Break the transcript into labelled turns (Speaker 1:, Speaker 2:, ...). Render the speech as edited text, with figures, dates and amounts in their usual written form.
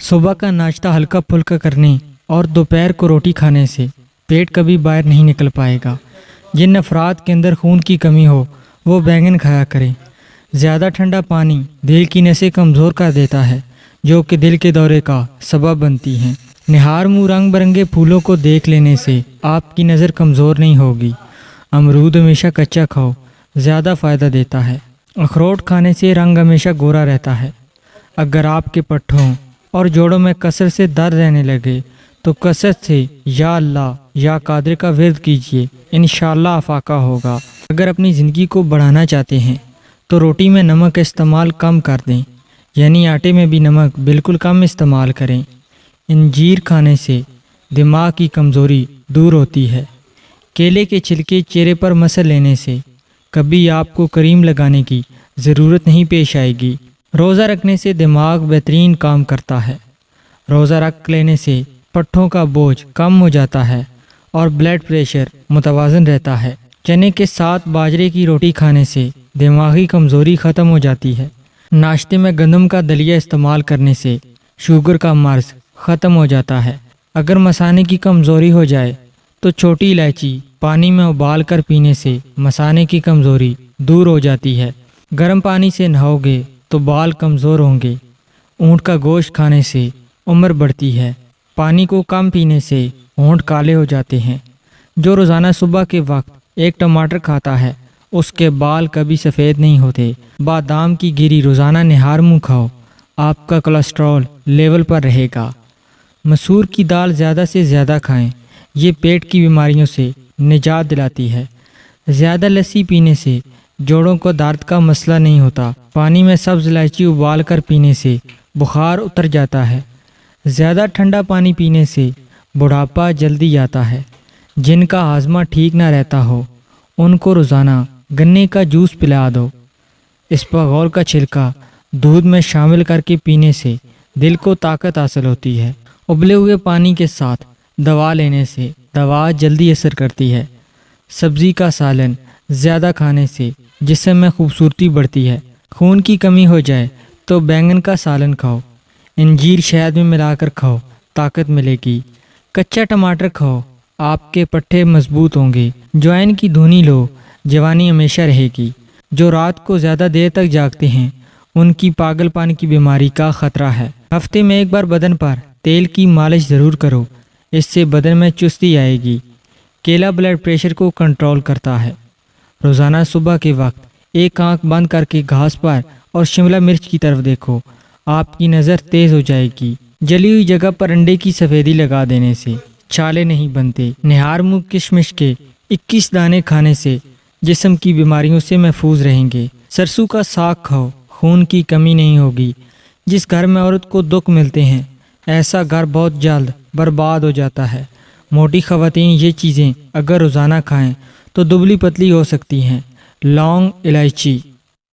Speaker 1: صبح کا ناشتہ ہلکا پھلکا کرنے اور دوپہر کو روٹی کھانے سے پیٹ کبھی باہر نہیں نکل پائے گا۔ جن افراد کے اندر خون کی کمی ہو وہ بینگن کھایا کریں۔ زیادہ ٹھنڈا پانی دل کی نسیں کمزور کر دیتا ہے، جو کہ دل کے دورے کا سبب بنتی ہیں۔ نہار منہ رنگ برنگے پھولوں کو دیکھ لینے سے آپ کی نظر کمزور نہیں ہوگی۔ امرود ہمیشہ کچا کھاؤ، زیادہ فائدہ دیتا ہے۔ اخروٹ کھانے سے رنگ ہمیشہ گورا رہتا ہے۔ اگر آپ کے پٹھوں اور جوڑوں میں کثرت سے درد رہنے لگے تو کثرت سے یا اللہ یا قادر کا ورد کیجیے، انشاءاللہ افاقہ ہوگا۔ اگر اپنی زندگی کو بڑھانا چاہتے ہیں تو روٹی میں نمک کا استعمال کم کر دیں، یعنی آٹے میں بھی نمک بالکل کم استعمال کریں۔ انجیر کھانے سے دماغ کی کمزوری دور ہوتی ہے۔ کیلے کے چھلکے چہرے پر مسل لینے سے کبھی آپ کو کریم لگانے کی ضرورت نہیں پیش آئے گی۔ روزہ رکھنے سے دماغ بہترین کام کرتا ہے۔ روزہ رکھ لینے سے پٹھوں کا بوجھ کم ہو جاتا ہے اور بلڈ پریشر متوازن رہتا ہے۔ چنے کے ساتھ باجرے کی روٹی کھانے سے دماغی کمزوری ختم ہو جاتی ہے۔ ناشتے میں گندم کا دلیا استعمال کرنے سے شوگر کا مرض ختم ہو جاتا ہے۔ اگر مثانے کی کمزوری ہو جائے تو چھوٹی الائچی پانی میں ابال کر پینے سے مثانے کی کمزوری دور ہو جاتی ہے۔ گرم پانی سے نہاؤ گے تو بال کمزور ہوں گے۔ اونٹ کا گوشت کھانے سے عمر بڑھتی ہے۔ پانی کو کم پینے سے ہونٹ کالے ہو جاتے ہیں۔ جو روزانہ صبح کے وقت ایک ٹماٹر کھاتا ہے اس کے بال کبھی سفید نہیں ہوتے۔ بادام کی گری روزانہ نہار منہ کھاؤ، آپ کا کولیسٹرول لیول پر رہے گا۔ مسور کی دال زیادہ سے زیادہ کھائیں، یہ پیٹ کی بیماریوں سے نجات دلاتی ہے۔ زیادہ لسی پینے سے جوڑوں کو درد کا مسئلہ نہیں ہوتا۔ پانی میں سبز الائچی ابال کر پینے سے بخار اتر جاتا ہے۔ زیادہ ٹھنڈا پانی پینے سے بڑھاپا جلدی آتا ہے۔ جن کا ہاضمہ ٹھیک نہ رہتا ہو ان کو روزانہ گنے کا جوس پلا دو۔ اسپغول کا چھلکا دودھ میں شامل کر کے پینے سے دل کو طاقت حاصل ہوتی ہے۔ ابلے ہوئے پانی کے ساتھ دوا لینے سے دوا جلدی اثر کرتی ہے۔ سبزی کا سالن زیادہ کھانے سے جسم میں خوبصورتی بڑھتی ہے۔ خون کی کمی ہو جائے تو بینگن کا سالن کھاؤ۔ انجیر شہد میں ملا کر کھاؤ، طاقت ملے گی۔ کچا ٹماٹر کھاؤ، آپ کے پٹھے مضبوط ہوں گے۔ جوائن کی دھونی لو، جوانی ہمیشہ رہے گی۔ جو رات کو زیادہ دیر تک جاگتے ہیں ان کی پاگل پن کی بیماری کا خطرہ ہے۔ ہفتے میں ایک بار بدن پر تیل کی مالش ضرور کرو، اس سے بدن میں چستی آئے گی۔ کیلا بلڈ پریشر کو کنٹرول کرتا ہے۔ روزانہ صبح کے وقت ایک آنکھ بند کر کے گھاس پر اور شملہ مرچ کی طرف دیکھو، آپ کی نظر تیز ہو جائے گی۔ جلی ہوئی جگہ پر انڈے کی سفیدی لگا دینے سے چھالے نہیں بنتے۔ نہار منہ کشمش کے 21 دانے کھانے سے جسم کی بیماریوں سے محفوظ رہیں گے۔ سرسوں کا ساگ کھاؤ، خون کی کمی نہیں ہوگی۔ جس گھر میں عورت کو دکھ ملتے ہیں ایسا گھر بہت جلد برباد ہو جاتا ہے۔ موٹی خواتین یہ چیزیں اگر روزانہ کھائیں تو دبلی پتلی ہو سکتی ہیں۔ لونگ، الائچی